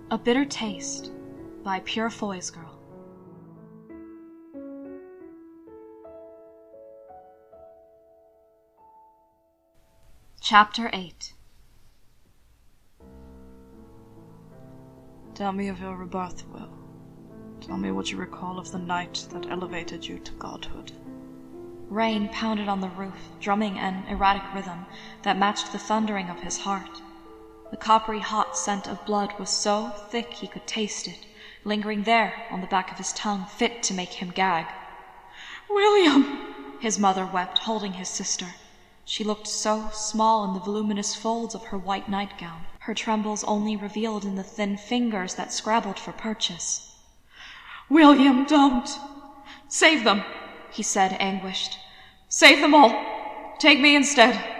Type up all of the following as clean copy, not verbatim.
A Bitter Taste by Purefoy's Girl. Chapter 8. Tell me of your rebirth, Will. Tell me what you recall of the night that elevated you to godhood. Rain pounded on the roof, drumming an erratic rhythm that matched the thundering of his heart. The coppery hot scent of blood was so thick he could taste it, lingering there on the back of his tongue, fit to make him gag. "William!" His mother wept, holding his sister. She looked so small in the voluminous folds of her white nightgown, her trembles only revealed in the thin fingers that scrabbled for purchase. "William, don't! Save them!" he said, anguished. "Save them all! Take me instead!"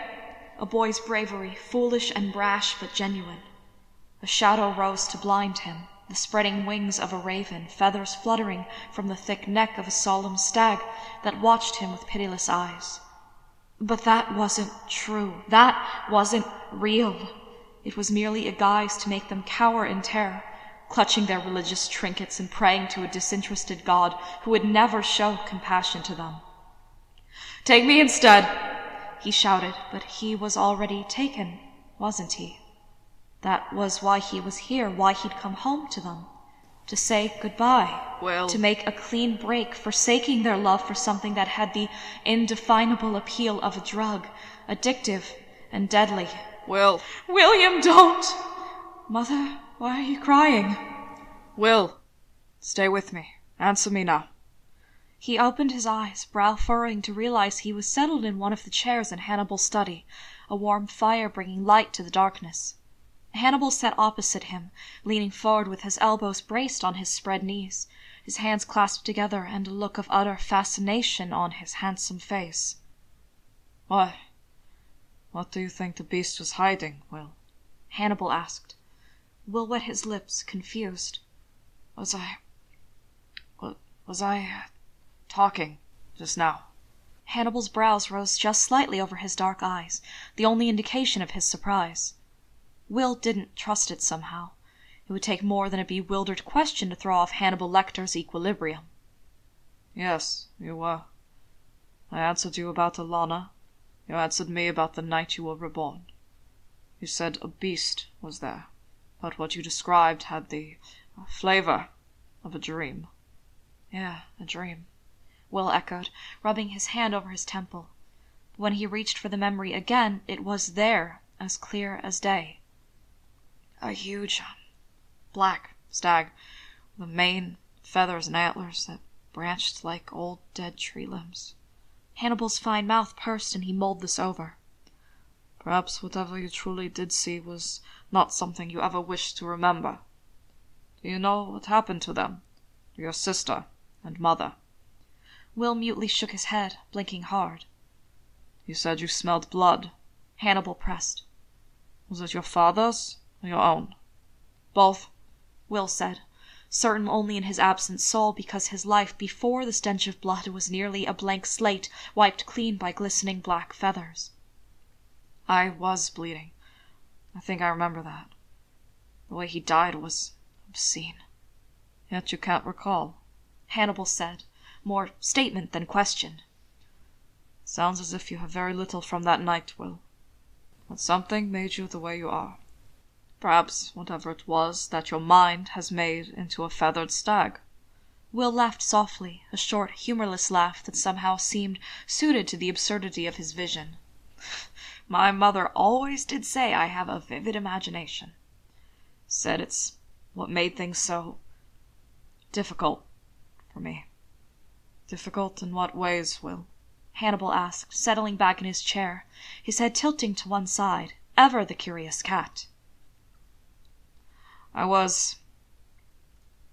A boy's bravery, foolish and brash but genuine. A shadow rose to blind him, the spreading wings of a raven, feathers fluttering from the thick neck of a solemn stag that watched him with pitiless eyes. But that wasn't true. That wasn't real. It was merely a guise to make them cower in terror, clutching their religious trinkets and praying to a disinterested God who would never show compassion to them. "Take me instead!" he shouted, but he was already taken, wasn't he? That was why he was here, why he'd come home to them. To say goodbye. Will. To make a clean break, forsaking their love for something that had the indefinable appeal of a drug, addictive and deadly. Will. "William, don't!" "Mother, why are you crying?" "Will, stay with me. Answer me now." He opened his eyes, brow furrowing to realize he was settled in one of the chairs in Hannibal's study, a warm fire bringing light to the darkness. Hannibal sat opposite him, leaning forward with his elbows braced on his spread knees, his hands clasped together, and a look of utter fascination on his handsome face. What do you think the beast was hiding, Will?" Hannibal asked. Will wet his lips, confused. Was I talking just now?" Hannibal's brows rose just slightly over his dark eyes, the only indication of his surprise. Will didn't trust it somehow. It would take more than a bewildered question to throw off Hannibal Lecter's equilibrium. "Yes, you were. I answered you about Alana. You answered me about the night you were reborn. You said a beast was there, but what you described had the flavor of a dream." "Yeah, a dream," Will echoed, rubbing his hand over his temple. But when he reached for the memory again, it was there, as clear as day. A huge black stag, with a mane, feathers, and antlers that branched like old dead tree limbs. Hannibal's fine mouth pursed, and he mulled this over. "Perhaps whatever you truly did see was not something you ever wished to remember. Do you know what happened to them? To your sister and mother?" Will mutely shook his head, blinking hard. "You said you smelled blood." Hannibal pressed. "Was it your father's or your own?" "Both," Will said, certain only in his absent soul, because his life before the stench of blood was nearly a blank slate wiped clean by glistening black feathers. "I was bleeding. I think I remember that. The way he died was obscene. Yet you can't recall," Hannibal said, more statement than question. "Sounds as if you have very little from that night, Will. But something made you the way you are. Perhaps whatever it was that your mind has made into a feathered stag." Will laughed softly, a short, humorless laugh that somehow seemed suited to the absurdity of his vision. "My mother always did say I have a vivid imagination. Said it's what made things so difficult for me." "Difficult in what ways, Will?" Hannibal asked, settling back in his chair, his head tilting to one side, ever the curious cat. "I was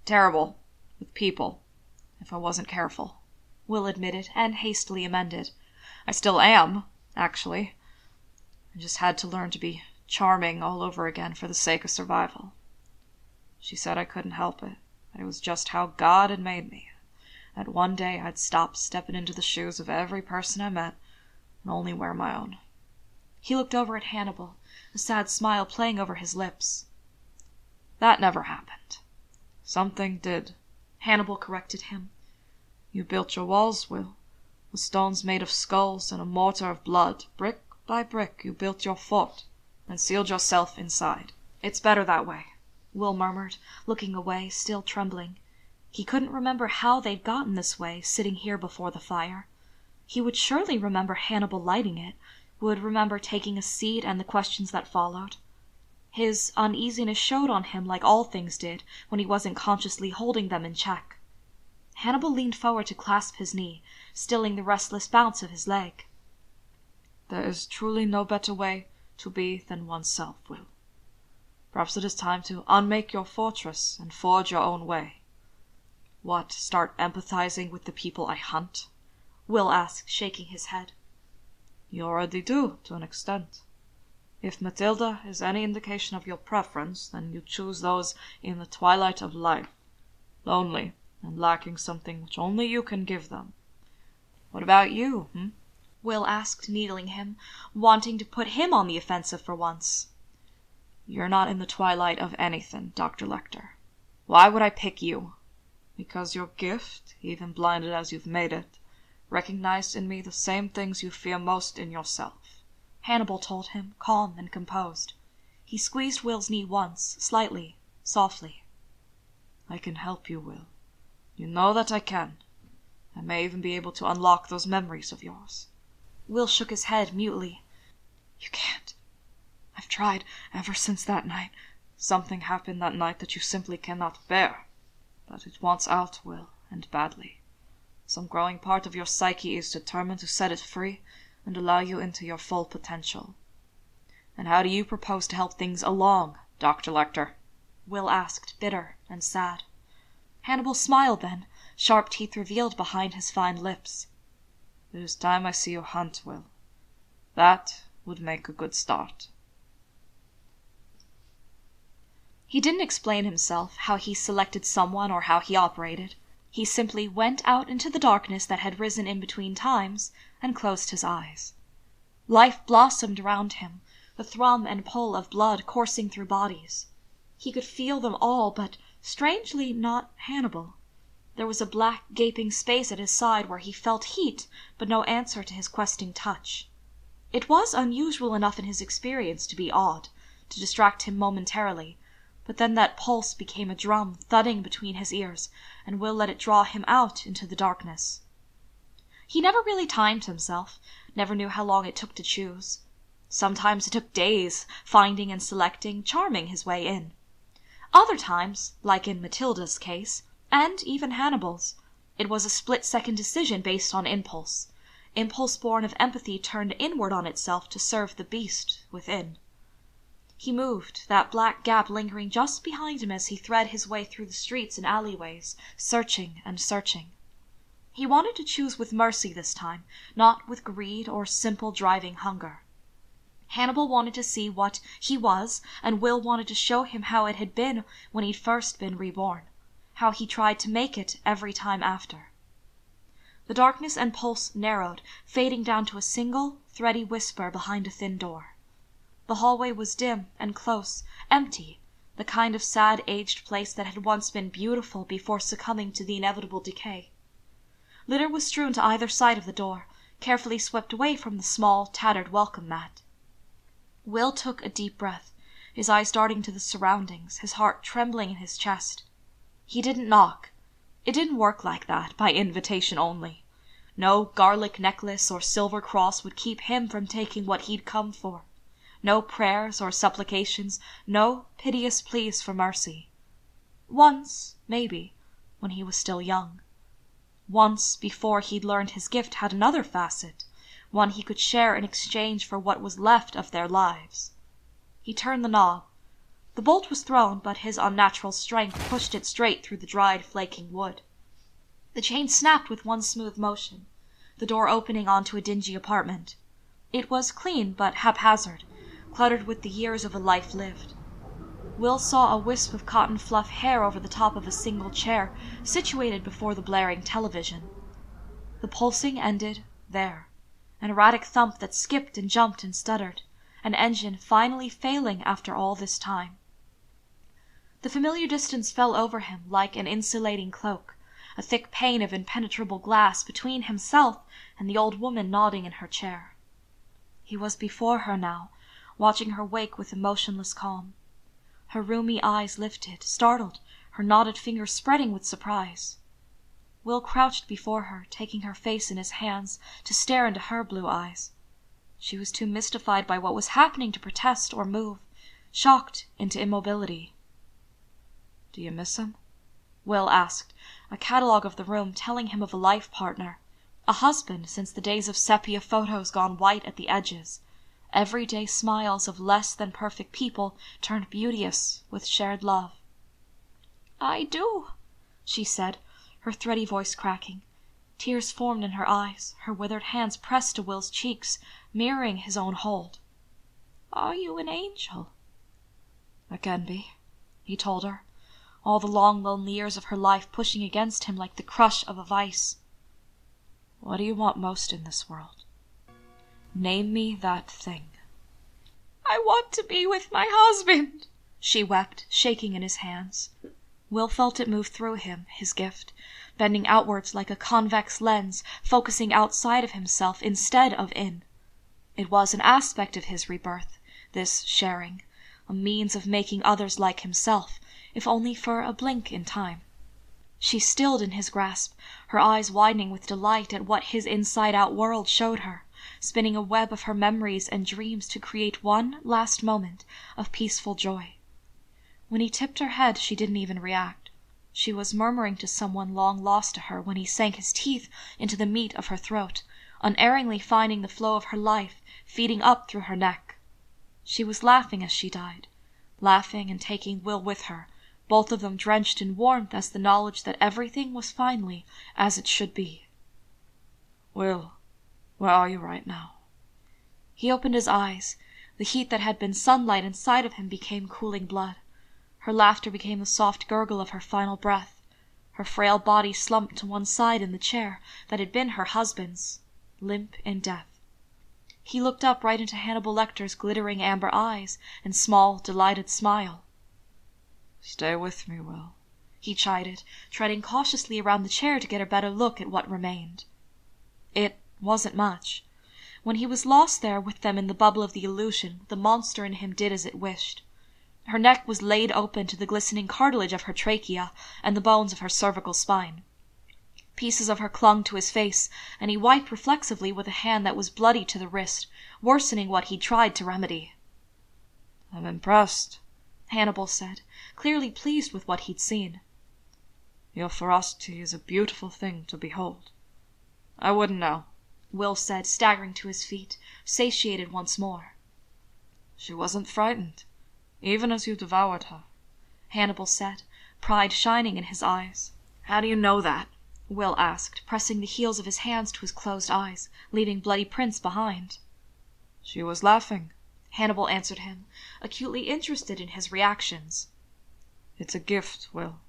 terrible with people, if I wasn't careful," Will admitted, and hastily amended. "I still am, actually. I just had to learn to be charming all over again for the sake of survival. She said I couldn't help it, that it was just how God had made me, that one day I'd stop stepping into the shoes of every person I met and only wear my own." He looked over at Hannibal, a sad smile playing over his lips. That never happened. Something did. Hannibal corrected him. You built your walls, Will, with stones made of skulls and a mortar of blood. Brick by brick you built your fort, and sealed yourself inside. It's better that way, Will murmured, looking away, still trembling. He couldn't remember how they'd gotten this way, sitting here before the fire. He would surely remember Hannibal lighting it, would remember taking a seat and the questions that followed. His uneasiness showed on him like all things did when he wasn't consciously holding them in check. Hannibal leaned forward to clasp his knee, stilling the restless bounce of his leg. There is truly no better way to be than oneself, Will. Perhaps it is time to unmake your fortress and forge your own way. What, start empathizing with the people I hunt? Will asked, shaking his head. You already do, to an extent. If Matilda is any indication of your preference, then you choose those in the twilight of life, lonely and lacking something which only you can give them. What about you, Will asked, needling him, wanting to put him on the offensive for once. You're not in the twilight of anything, Dr. Lecter. Why would I pick you? Because your gift, even blinded as you've made it, recognized in me the same things you fear most in yourself, Hannibal told him, calm and composed. He squeezed Will's knee once, slightly, softly. I can help you, Will. You know that I can. I may even be able to unlock those memories of yours. Will shook his head mutely. You can't. I've tried ever since that night. Something happened that night that you simply cannot bear. But it wants out, Will, and badly. Some growing part of your psyche is determined to set it free and allow you into your full potential. And how do you propose to help things along, Dr. Lecter? Will asked, bitter and sad. Hannibal smiled then, sharp teeth revealed behind his fine lips. It is time I see you hunt, Will. That would make a good start. He didn't explain himself, how he selected someone or how he operated. He simply went out into the darkness that had risen in between times and closed his eyes. Life blossomed around him, the thrum and pull of blood coursing through bodies. He could feel them all, but strangely not Hannibal. There was a black gaping space at his side where he felt heat, but no answer to his questing touch. It was unusual enough in his experience to be odd, to distract him momentarily, but then that pulse became a drum thudding between his ears, and Will let it draw him out into the darkness. He never really timed himself, never knew how long it took to choose. Sometimes it took days, finding and selecting, charming his way in. Other times, like in Matilda's case, and even Hannibal's, it was a split-second decision based on impulse born of empathy turned inward on itself to serve the beast within. He moved, that black gap lingering just behind him as he thread his way through the streets and alleyways, searching and searching. He wanted to choose with mercy this time, not with greed or simple driving hunger. Hannibal wanted to see what he was, and Will wanted to show him how it had been when he'd first been reborn, how he tried to make it every time after. The darkness and pulse narrowed, fading down to a single, thready whisper behind a thin door. The hallway was dim and close, empty, the kind of sad aged place that had once been beautiful before succumbing to the inevitable decay. Litter was strewn to either side of the door, carefully swept away from the small, tattered welcome mat. Will took a deep breath, his eyes darting to the surroundings, his heart trembling in his chest. He didn't knock. It didn't work like that, by invitation only. No garlic necklace or silver cross would keep him from taking what he'd come for. No prayers or supplications, no piteous pleas for mercy. Once, maybe, when he was still young. Once, before he'd learned his gift had another facet, one he could share in exchange for what was left of their lives. He turned the knob. The bolt was thrown, but his unnatural strength pushed it straight through the dried, flaking wood. The chain snapped with one smooth motion, the door opening onto a dingy apartment. It was clean, but haphazard, cluttered with the years of a life lived. Will saw a wisp of cotton fluff hair over the top of a single chair, situated before the blaring television. The pulsing ended there, an erratic thump that skipped and jumped and stuttered, an engine finally failing after all this time. The familiar distance fell over him like an insulating cloak, a thick pane of impenetrable glass between himself and the old woman nodding in her chair. He was before her now, watching her wake with emotionless calm. Her rheumy eyes lifted, startled, her knotted fingers spreading with surprise. Will crouched before her, taking her face in his hands to stare into her blue eyes. She was too mystified by what was happening to protest or move, shocked into immobility. "Do you miss him?" Will asked, a catalogue of the room telling him of a life partner, a husband since the days of sepia photos gone white at the edges, everyday smiles of less than perfect people turned beauteous with shared love. "I do," she said, her thready voice cracking. Tears formed in her eyes, her withered hands pressed to Will's cheeks, mirroring his own hold. "Are you an angel?" "I can be," he told her, all the long lonely years of her life pushing against him like the crush of a vice. "What do you want most in this world? Name me that thing." "I want to be with my husband," she wept, shaking in his hands. Will felt it move through him, his gift, bending outwards like a convex lens, focusing outside of himself instead of in. It was an aspect of his rebirth, this sharing, a means of making others like himself, if only for a blink in time. She stilled in his grasp, her eyes widening with delight at what his inside-out world showed her, spinning a web of her memories and dreams to create one last moment of peaceful joy. When he tipped her head, she didn't even react. She was murmuring to someone long lost to her when he sank his teeth into the meat of her throat, unerringly finding the flow of her life feeding up through her neck. She was laughing as she died, laughing and taking Will with her, both of them drenched in warmth as the knowledge that everything was finally as it should be. "Will, where are you right now?" He opened his eyes. The heat that had been sunlight inside of him became cooling blood. Her laughter became the soft gurgle of her final breath. Her frail body slumped to one side in the chair that had been her husband's, limp in death. He looked up right into Hannibal Lecter's glittering amber eyes and small, delighted smile. "Stay with me, Will," he chided, treading cautiously around the chair to get a better look at what remained. It wasn't much. When he was lost there with them in the bubble of the illusion, the monster in him did as it wished. Her neck was laid open to the glistening cartilage of her trachea and the bones of her cervical spine. Pieces of her clung to his face, and he wiped reflexively with a hand that was bloody to the wrist, worsening what he'd tried to remedy. "I'm impressed," Hannibal said, clearly pleased with what he'd seen. "Your ferocity is a beautiful thing to behold." "I wouldn't know," Will said, staggering to his feet, satiated once more. "She wasn't frightened, even as you devoured her," Hannibal said, pride shining in his eyes. "How do you know that?" Will asked, pressing the heels of his hands to his closed eyes, leaving bloody prints behind. "She was laughing," Hannibal answered him, acutely interested in his reactions. "It's a gift, Will.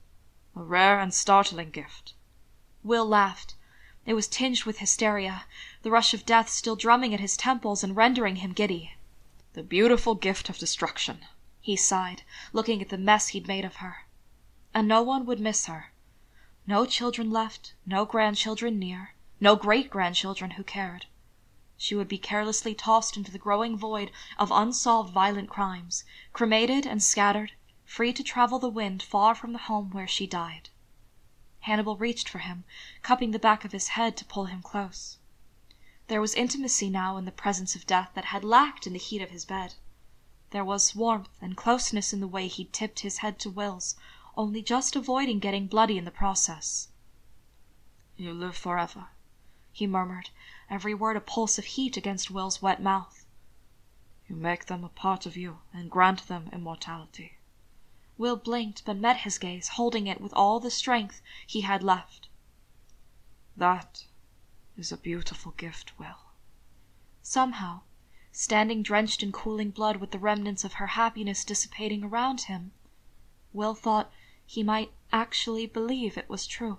A rare and startling gift." Will laughed. It was tinged with hysteria, the rush of death still drumming at his temples and rendering him giddy. "The beautiful gift of destruction," he sighed, looking at the mess he'd made of her. And no one would miss her. No children left, no grandchildren near, no great-grandchildren who cared. She would be carelessly tossed into the growing void of unsolved violent crimes, cremated and scattered, free to travel the wind far from the home where she died. Hannibal reached for him, cupping the back of his head to pull him close. There was intimacy now in the presence of death that had lacked in the heat of his bed. There was warmth and closeness in the way he tipped his head to Will's, only just avoiding getting bloody in the process. "You live forever," he murmured, every word a pulse of heat against Will's wet mouth. "You make them a part of you and grant them immortality." Will blinked but met his gaze, holding it with all the strength he had left. "That is a beautiful gift, Will." Somehow, standing drenched in cooling blood with the remnants of her happiness dissipating around him, Will thought he might actually believe it was true.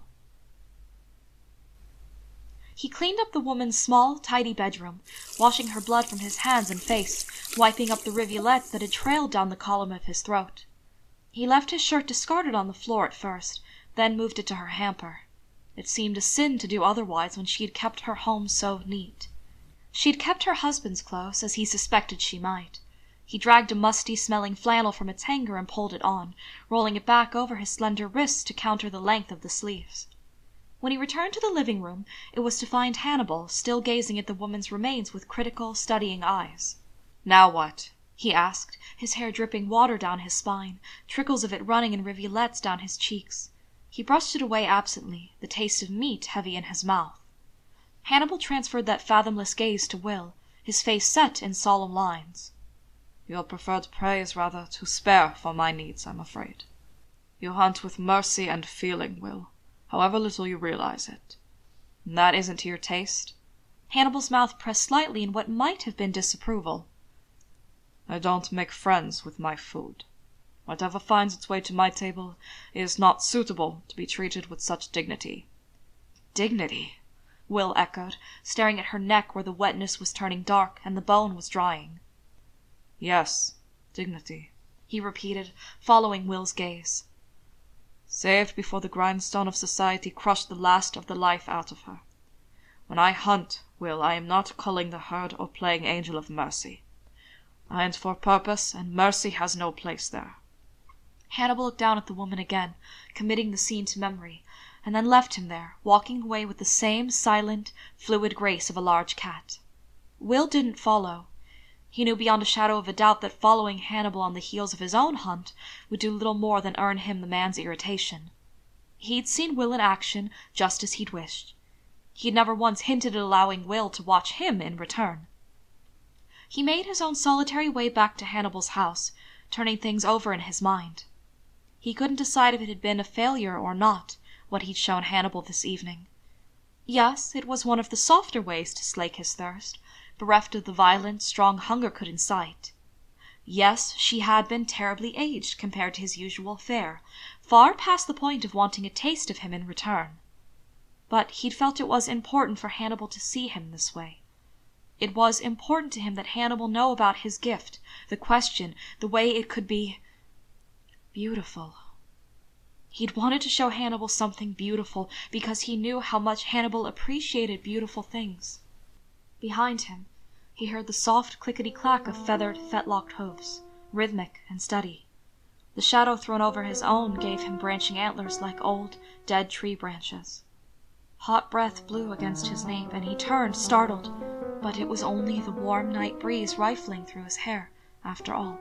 He cleaned up the woman's small, tidy bedroom, washing her blood from his hands and face, wiping up the rivulets that had trailed down the column of his throat. He left his shirt discarded on the floor at first, then moved it to her hamper. It seemed a sin to do otherwise when she had kept her home so neat. She'd kept her husband's clothes, as he suspected she might. He dragged a musty-smelling flannel from its hanger and pulled it on, rolling it back over his slender wrists to counter the length of the sleeves. When he returned to the living room, it was to find Hannibal still gazing at the woman's remains with critical, studying eyes. "Now what?" he asked, his hair dripping water down his spine, trickles of it running in rivulets down his cheeks. He brushed it away absently, the taste of meat heavy in his mouth. Hannibal transferred that fathomless gaze to Will, his face set in solemn lines. "Your preferred prey is rather too spare for my needs, I'm afraid. You hunt with mercy and feeling, Will, however little you realize it. And that isn't to your taste?" Hannibal's mouth pressed slightly in what might have been disapproval. "I don't make friends with my food. Whatever finds its way to my table is not suitable to be treated with such dignity." "Dignity?" Will echoed, staring at her neck where the wetness was turning dark and the bone was drying. "Yes, dignity," he repeated, following Will's gaze. "Saved before the grindstone of society crushed the last of the life out of her. When I hunt, Will, I am not culling the herd or playing angel of mercy. I hunt for purpose, and mercy has no place there." Hannibal looked down at the woman again, committing the scene to memory, and then left him there, walking away with the same silent, fluid grace of a large cat. Will didn't follow. He knew beyond a shadow of a doubt that following Hannibal on the heels of his own hunt would do little more than earn him the man's irritation. He'd seen Will in action just as he'd wished. He'd never once hinted at allowing Will to watch him in return. He made his own solitary way back to Hannibal's house, turning things over in his mind. He couldn't decide if it had been a failure or not, what he'd shown Hannibal this evening. Yes, it was one of the softer ways to slake his thirst, bereft of the violent, strong hunger could incite. Yes, she had been terribly aged compared to his usual fare, far past the point of wanting a taste of him in return. But he'd felt it was important for Hannibal to see him this way. It was important to him that Hannibal know about his gift, the question, the way it could be beautiful. He'd wanted to show Hannibal something beautiful because he knew how much Hannibal appreciated beautiful things. Behind him, he heard the soft clickety-clack of feathered, fetlocked hoofs, rhythmic and steady. The shadow thrown over his own gave him branching antlers like old, dead tree branches. Hot breath blew against his nape, and he turned, startled, but it was only the warm night breeze rifling through his hair, after all.